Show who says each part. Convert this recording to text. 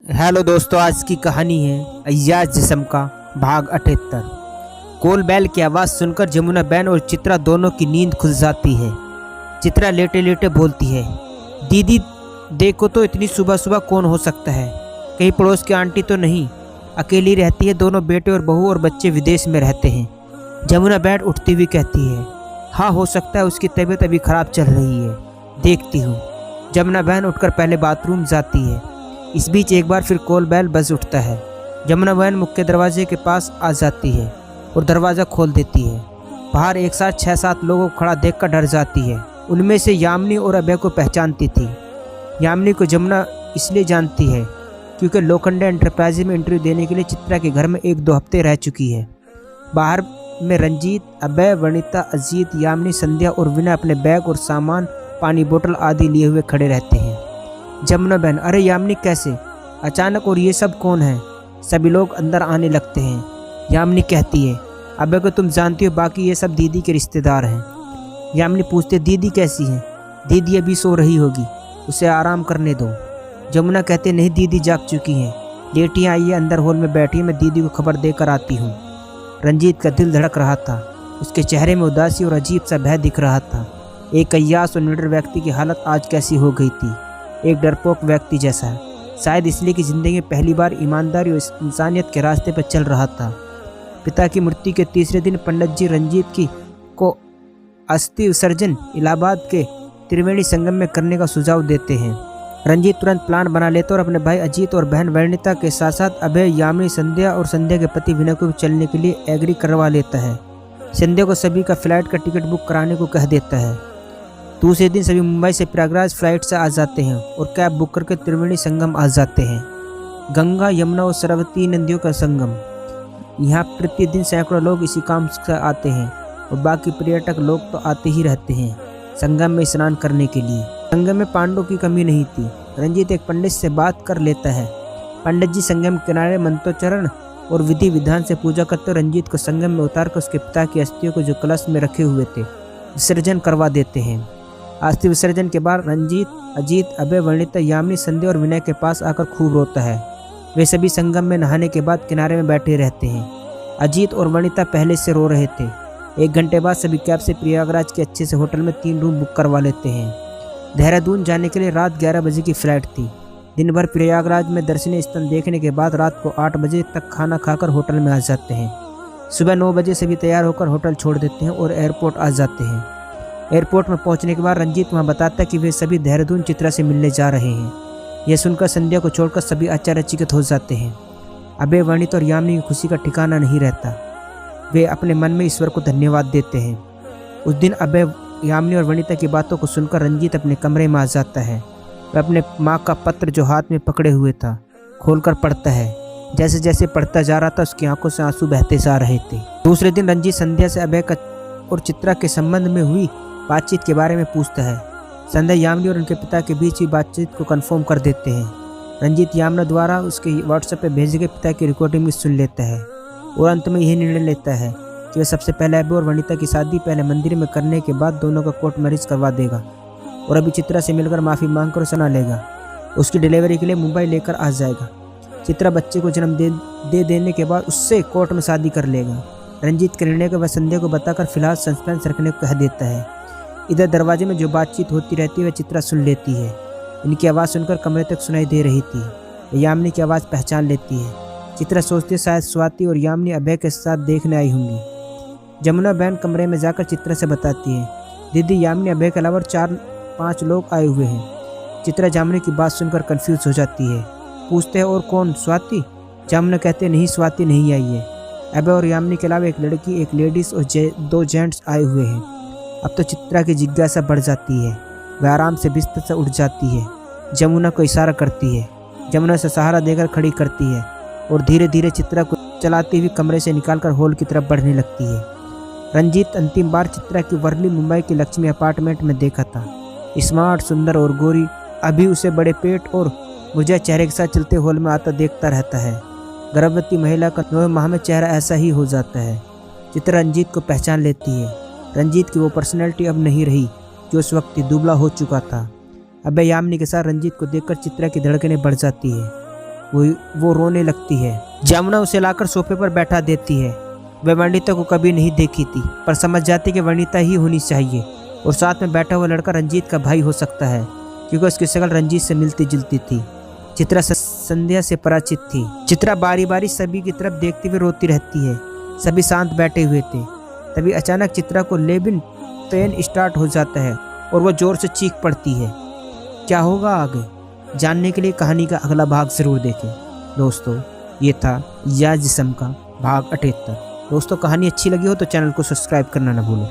Speaker 1: Hello दोस्तों, आज की कहानी है अय्याज जिस्म का भाग 78। कोल बैल की आवाज़ सुनकर जमुना बहन और चित्रा दोनों की नींद खुल जाती है। चित्रा लेटे लेटे बोलती है, दीदी देखो तो इतनी सुबह सुबह कौन हो सकता है? कहीं पड़ोस की आंटी तो नहीं? अकेली रहती है, दोनों बेटे और बहू और बच्चे विदेश में रहते हैं। जमुना बहन उठती हुई कहती है, हाँ हो सकता है, उसकी तबीयत अभी ख़राब चल रही है, देखती हूँ। जमुना बहन उठकर पहले बाथरूम जाती है। इस बीच एक बार फिर कोल बैल बज उठता है। जमुना बहन मुख्य दरवाजे के पास आ जाती है और दरवाज़ा खोल देती है। बाहर एक साथ 6-7 लोगों को खड़ा देखकर डर जाती है। उनमें से यामिनी और अभय को पहचानती थी। यामिनी को जमुना इसलिए जानती है क्योंकि लोखंडे एंटरप्राइज में इंटरव्यू देने के लिए चित्रा के घर में 1-2 हफ्ते रह चुकी है। बाहर में रंजीत, अभय, वनिता, अजीत, यामिनी, संध्या और विनय अपने बैग और सामान, पानी बोतल आदि लिए हुए खड़े रहते हैं। जमुना बहन, अरे यामिनी कैसे अचानक, और ये सब कौन है? सभी लोग अंदर आने लगते हैं। यामिनी कहती है, अबे को तुम जानती हो, बाकी ये सब दीदी के रिश्तेदार हैं। यामिनी पूछते, दीदी कैसी हैं? दीदी अभी सो रही होगी, उसे आराम करने दो। जमुना कहते, नहीं दीदी जाग चुकी हैं, लेटी आई है, अंदर हॉल में बैठी है, मैं दीदी को खबर देकर आती हूँ। रंजीत का दिल धड़क रहा था। उसके चेहरे में उदासी और अजीब सा भय दिख रहा था। एक अय्यास और निडर व्यक्ति की हालत आज कैसी हो गई थी, एक डरपोक व्यक्ति जैसा। शायद इसलिए कि ज़िंदगी में पहली बार ईमानदारी और इंसानियत के रास्ते पर चल रहा था। पिता की मृत्यु के तीसरे दिन पंडित जी रंजीत को अस्थि विसर्जन इलाहाबाद के त्रिवेणी संगम में करने का सुझाव देते हैं। रंजीत तुरंत प्लान बना लेता और अपने भाई अजीत और बहन वनिता के साथ साथ अभय, यामिनी, संध्या और संध्या के पति विनय को भी चलने के लिए एग्री करवा लेता है। संध्या को सभी का फ्लाइट का टिकट बुक कराने को कह देता है। दूसरे दिन सभी मुंबई से प्रयागराज फ्लाइट से आ जाते हैं और कैब बुक करके त्रिवेणी संगम आ जाते हैं। गंगा, यमुना और सरस्वती नदियों का संगम। यहाँ प्रतिदिन सैकड़ों लोग इसी काम से आते हैं और बाकी पर्यटक लोग तो आते ही रहते हैं संगम में स्नान करने के लिए। संगम में पांडवों की कमी नहीं थी। रंजीत एक पंडित से बात कर लेता है। पंडित जी संगम किनारे मंत्रोच्चारण और विधि विधान से पूजा करते रंजीत को संगम में उतार कर उसके पिता की अस्थियों को जो कलश में रखे हुए थे विसर्जन करवा देते हैं। अस्थि विसर्जन के बाद रंजीत, अजीत, अभय, वनिता, यामिनी, संध्या और विनय के पास आकर खूब रोता है। वे सभी संगम में नहाने के बाद किनारे में बैठे रहते हैं। अजीत और वनिता पहले से रो रहे थे। 1 घंटे बाद सभी कैब से प्रयागराज के अच्छे से होटल में 3 रूम बुक करवा लेते हैं। देहरादून जाने के लिए रात 11 बजे की फ्लाइट थी। दिन भर प्रयागराज में दर्शनीय स्थल देखने के बाद रात को 8 बजे तक खाना खाकर होटल में आ जाते हैं। सुबह 9 बजे सभी तैयार होकर होटल छोड़ देते हैं और एयरपोर्ट आ जाते हैं। एयरपोर्ट में पहुंचने के बाद रंजीत वहां बताता है कि वे सभी देहरादून चित्रा से मिलने जा रहे हैं। यह सुनकर संध्या को छोड़कर सभी आश्चर्यचकित हो जाते हैं। अभय, वनिता और यामिनी की खुशी का ठिकाना नहीं रहता। वे अपने मन में ईश्वर को धन्यवाद देते हैं। उस दिन अभय, यामिनी और वनिता की बातों को सुनकर रंजीत अपने कमरे में आ जाता है। वह अपने माँ का पत्र जो हाथ में पकड़े हुए था खोलकर पढ़ता है। जैसे जैसे पढ़ता जा रहा था उसकी आंखों से आंसू बहते जा रहे थे। दूसरे दिन रंजीत संध्या से अभय का और चित्रा के संबंध में हुई बातचीत के बारे में पूछता है। संध्या यामिनी और उनके पिता के बीच ही बातचीत को कंफर्म कर देते हैं। रंजीत यामिना द्वारा उसके व्हाट्सएप पे भेजे गए पिता की रिकॉर्डिंग भी सुन लेता है और अंत में यही निर्णय लेता है कि वह सबसे पहले अभय और वनिता की शादी पहले मंदिर में करने के बाद दोनों का कोर्ट मैरिज करवा देगा और अभी चित्रा से मिलकर माफ़ी मांगकर सना लेगा। उसकी डिलीवरी के लिए मुंबई लेकर आ जाएगा। चित्रा बच्चे को जन्म दे देने के बाद उससे कोर्ट में शादी कर लेगा। रंजीत के निर्णय को वह संध्या को बताकर फिलहाल सस्पेंस रखने को कह देता है। इधर दरवाजे में जो बातचीत होती रहती है वह चित्रा सुन लेती है। इनकी आवाज़ सुनकर कमरे तक सुनाई दे रही थी। यामिनी की आवाज़ पहचान लेती है। चित्रा सोचती शायद स्वाति और यामिनी अभय के साथ देखने आई होंगी। जमुना बहन कमरे में जाकर चित्रा से बताती है, दीदी यामिनी, अभय के अलावा 4-5 लोग आए हुए हैं। चित्रा जामुनी की बात सुनकर कंफ्यूज हो जाती है। पूछते हैं, और कौन? स्वाति? जामुना कहते, नहीं स्वाति नहीं आई है। अभय और यामिनी के अलावा एक लड़की, एक लेडीज़ और 2 जेंट्स आए हुए हैं। अब तो चित्रा की जिज्ञासा बढ़ जाती है। वह आराम से बिस्तर से उठ जाती है। जमुना को इशारा करती है। जमुना से सहारा देकर खड़ी करती है और धीरे धीरे चित्रा को चलाती हुई कमरे से निकालकर हॉल की तरफ बढ़ने लगती है। रंजीत अंतिम बार चित्रा की वर्ली मुंबई के लक्ष्मी अपार्टमेंट में देखा था। स्मार्ट, सुंदर और गोरी। अभी उसे बड़े पेट और मुझे चेहरे के साथ चलते हॉल में आता देखता रहता है। गर्भवती महिला का 9वें माह में चेहरा ऐसा ही हो जाता है। चित्रा रंजीत को पहचान लेती है। रंजीत की वो पर्सनैलिटी अब नहीं रही जो उस वक्त दुबला हो चुका था। अभय यामिनी के साथ रंजीत को देखकर चित्रा की धड़कनें बढ़ जाती है। वो रोने लगती है। जमुना उसे लाकर सोफे पर बैठा देती है। वह वनिता को कभी नहीं देखी थी, पर समझ जाती कि वनिता ही होनी चाहिए और साथ में बैठा हुआ लड़का रंजीत का भाई हो सकता है, क्योंकि उसकी शक्ल रंजीत से मिलती जुलती थी। चित्रा संध्या से परिचित थी। चित्रा बारी बारी सभी की तरफ देखती हुए रोती रहती है। सभी शांत बैठे हुए थे। तभी अचानक चित्रा को लेबिन पेन स्टार्ट हो जाता है और वो जोर से चीख पड़ती है। क्या होगा आगे, जानने के लिए कहानी का अगला भाग जरूर देखें। दोस्तों, ये था या जिस्म का भाग 78। दोस्तों, कहानी अच्छी लगी हो तो चैनल को सब्सक्राइब करना ना भूलें।